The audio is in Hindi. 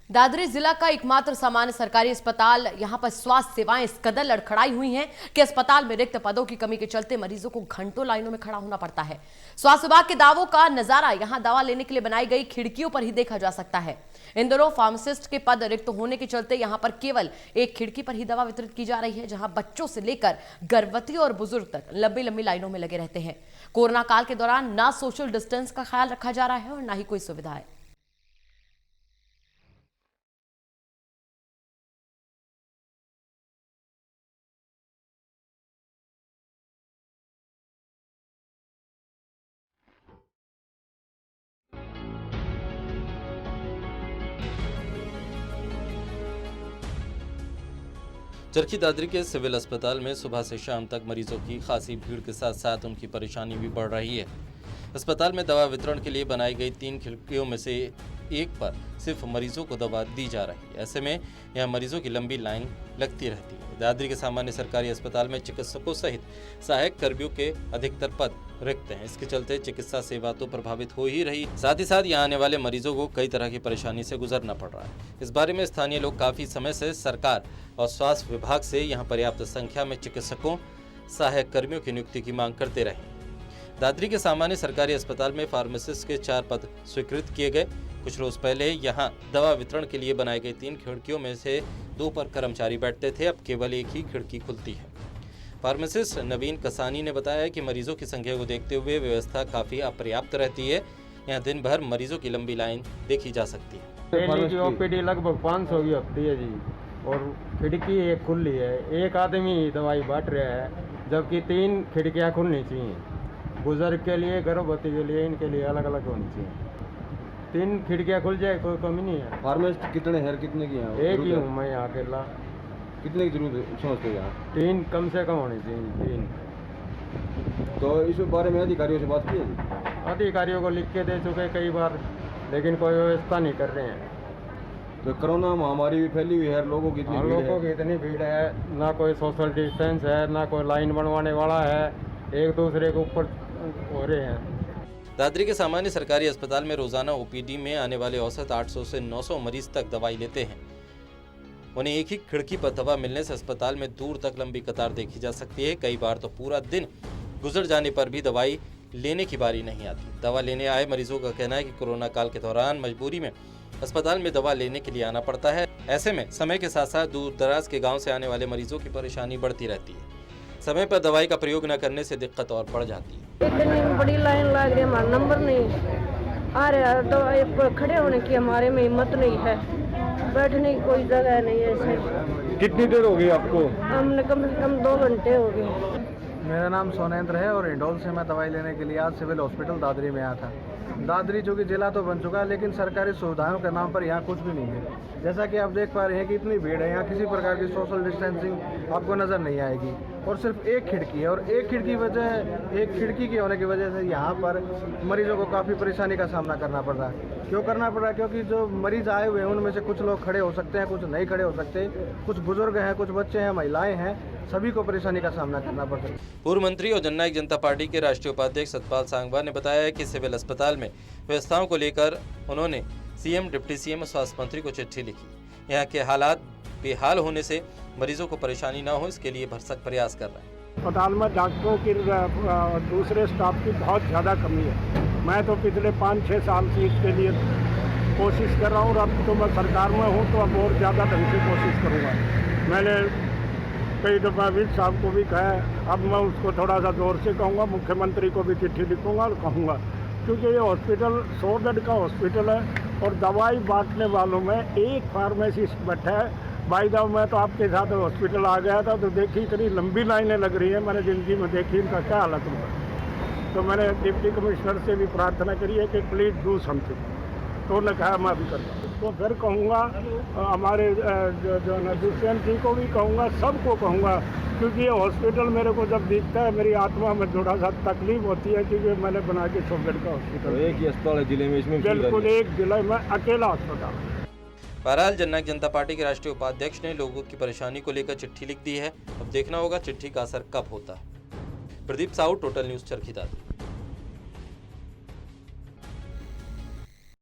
दादरी जिला का एकमात्र सामान्य सरकारी अस्पताल, यहां पर स्वास्थ्य सेवाएं इस कदर लड़खड़ाई हुई हैं कि अस्पताल में रिक्त पदों की कमी के चलते मरीजों को घंटों लाइनों में खड़ा होना पड़ता है। स्वास्थ्य विभाग के दावों का नजारा यहां दवा लेने के लिए बनाई गई खिड़कियों पर ही देखा जा सकता है। इन दिनों फार्मासिस्ट के पद रिक्त होने के चलते यहां पर केवल एक खिड़की पर ही दवा वितरित की जा रही है, जहां बच्चों से लेकर गर्भवती और बुजुर्ग तक लंबी लंबी लाइनों में लगे रहते हैं। कोरोना काल के दौरान ना सोशल डिस्टेंस का ख्याल रखा जा रहा है और ना ही कोई सुविधा है। चरखी दादरी के सिविल अस्पताल में सुबह से शाम तक मरीजों की खासी भीड़ के साथ साथ उनकी परेशानी भी बढ़ रही है। अस्पताल में दवा वितरण के लिए बनाई गई 3 खिड़कियों में से एक पर सिर्फ मरीजों को दवा दी जा रही है। ऐसे में यहाँ मरीजों की लंबी लाइन लगती रहती है। दादरी के सामान्य सरकारी अस्पताल में चिकित्सकों सहित सहायक कर्मियों के अधिकतर पद रिक्त हैं। इसके चलते चिकित्सा सेवा तो प्रभावित हो ही रही, साथ ही साथ यहाँ आने वाले मरीजों को कई तरह की परेशानी से गुजरना पड़ रहा है। इस बारे में स्थानीय लोग काफी समय से सरकार और स्वास्थ्य विभाग से यहाँ पर्याप्त संख्या में चिकित्सकों सहायक कर्मियों की नियुक्ति की मांग करते रहे। दादरी के सामान्य सरकारी अस्पताल में फार्मासिस्ट के 4 पद स्वीकृत किए गए। कुछ रोज पहले यहां दवा वितरण के लिए बनाई गई 3 खिड़कियों में से 2 पर कर्मचारी बैठते थे, अब केवल एक ही खिड़की खुलती है। फार्मासिस्ट नवीन कसानी ने बताया कि मरीजों की संख्या को देखते हुए व्यवस्था काफी अपर्याप्त रहती है। यहाँ दिन भर मरीजों की लंबी लाइन देखी जा सकती है। डेली की ओपीडी लगभग 500 की होती है जी, और खिड़की एक खुली है। एक आदमी दवाई बांट रहा है, जबकि 3 खिड़कियां खुलनी चाहिए। बुजुर्ग के लिए, गर्भवती के लिए, इनके लिए अलग अलग होनी चाहिए। 3 खिड़कियां खुल जाए, कोई कमी नहीं है। फार्मासिस्ट कितने हैं, कितने की यहाँ? एक ही हूँ मैं यहाँ अकेला। कितने की जरूरत समझते हैं यहाँ? 3 कम से कम होनी चाहिए, 3। तो इस बारे में अधिकारियों से बात की है? अधिकारियों को लिख के दे चुके कई बार, लेकिन कोई व्यवस्था नहीं कर रहे हैं। तो कोरोना महामारी भी फैली हुई है, लोगों की इतनी भीड़ है, ना कोई सोशल डिस्टेंस है, ना कोई लाइन बनवाने वाला है, एक दूसरे के ऊपर हो रहे हैं। दादरी के सामान्य सरकारी अस्पताल में रोजाना ओपीडी में आने वाले औसत 800 से 900 मरीज तक दवाई लेते हैं। उन्हें एक ही खिड़की पर दवा मिलने से अस्पताल में दूर तक लंबी कतार देखी जा सकती है। कई बार तो पूरा दिन गुजर जाने पर भी दवाई लेने की बारी नहीं आती। दवा लेने आए मरीजों का कहना है कि कोरोना काल के दौरान मजबूरी में अस्पताल में दवा लेने के लिए आना पड़ता है। ऐसे में समय के साथ साथ दूर दराज के गाँव से आने वाले मरीजों की परेशानी बढ़ती रहती है। समय पर दवाई का प्रयोग न करने से दिक्कत और बढ़ जाती है। इतनी बड़ी लाइन लग रही है, हमारा नंबर नहीं आ रहा, तो खड़े होने की हमारे में हिम्मत नहीं है, बैठने की कोई जगह नहीं है सर। कितनी देर हो गई आपको? हमने कम से कम 2 घंटे हो गए। मेरा नाम सोनेंद्र है और इंडोल से मैं दवाई लेने के लिए आज सिविल हॉस्पिटल दादरी में आया था। दादरी जो कि जिला तो बन चुका है, लेकिन सरकारी सुविधाओं के नाम पर यहाँ कुछ भी नहीं है। जैसा कि आप देख पा रहे हैं कि इतनी भीड़ है, यहाँ किसी प्रकार की सोशल डिस्टेंसिंग आपको नज़र नहीं आएगी, और सिर्फ एक खिड़की है, और एक खिड़की की होने की वजह से यहाँ पर मरीजों को काफ़ी परेशानी का सामना करना पड़ रहा है। क्यों करना पड़ रहा है? क्योंकि जो मरीज आए हुए हैं उनमें से कुछ लोग खड़े हो सकते हैं, कुछ नहीं खड़े हो सकते, कुछ बुजुर्ग हैं, कुछ बच्चे हैं, महिलाएं हैं, सभी को परेशानी का सामना करना पड़ सकता है। पूर्व मंत्री और जननायक जनता पार्टी के राष्ट्रीय उपाध्यक्ष सतपाल सांगवा ने बताया कि सिविल अस्पताल में व्यवस्थाओं को लेकर उन्होंने सीएम, डिप्टी सीएम और स्वास्थ्य मंत्री को चिट्ठी लिखी। यहाँ के हालात बेहाल होने से मरीजों को परेशानी न हो, इसके लिए भरसक प्रयास कर रहे हैं। अस्पताल में डॉक्टरों की दूसरे स्टाफ की बहुत ज़्यादा कमी है। मैं तो पिछले 5-6 साल से इसके लिए कोशिश कर रहा हूँ, और अब तो मैं सरकार में हूँ तो अब और ज़्यादा ढंग से कोशिश करूँगा। मैंने कई दफ़ा विज साहब को भी कहा, अब मैं उसको थोड़ा सा जोर से कहूँगा, मुख्यमंत्री को भी चिट्ठी लिखूँगा और कहूँगा, क्योंकि ये हॉस्पिटल 100 बेड का हॉस्पिटल है, और दवाई बांटने वालों में एक फार्मासिस्ट बैठा है। भाई साहब, मैं तो आपके साथ हॉस्पिटल आ गया था तो देखी इतनी लंबी लाइनें लग रही हैं, मैंने ज़िंदगी में देखी, इनका क्या हालत होगा। तो मैंने डिप्टी कमिश्नर से भी प्रार्थना करी है कि प्लीज़ डू समथिंग, तो उन्होंने कहा मैं भी करता हूँ। तो फिर कहूँगा हमारे जो दुष्यंत जी को भी कहूँगा, सबको कहूँगा, क्योंकि ये हॉस्पिटल मेरे को जब दिखता है मेरी आत्मा में थोड़ा सा तकलीफ होती है, क्योंकि मैंने बना के 100 बेड का हॉस्पिटल। एक ही अस्पताल है जिले में, इसमें बिल्कुल एक जिले में अकेला अस्पताल। बहरहाल जननायक जनता पार्टी के राष्ट्रीय उपाध्यक्ष ने लोगों की परेशानी को लेकर चिट्ठी लिख दी है। अब देखना होगा चिट्ठी का असर कब होता है। Pradeep Sahu, total news, Charkhi Dadri.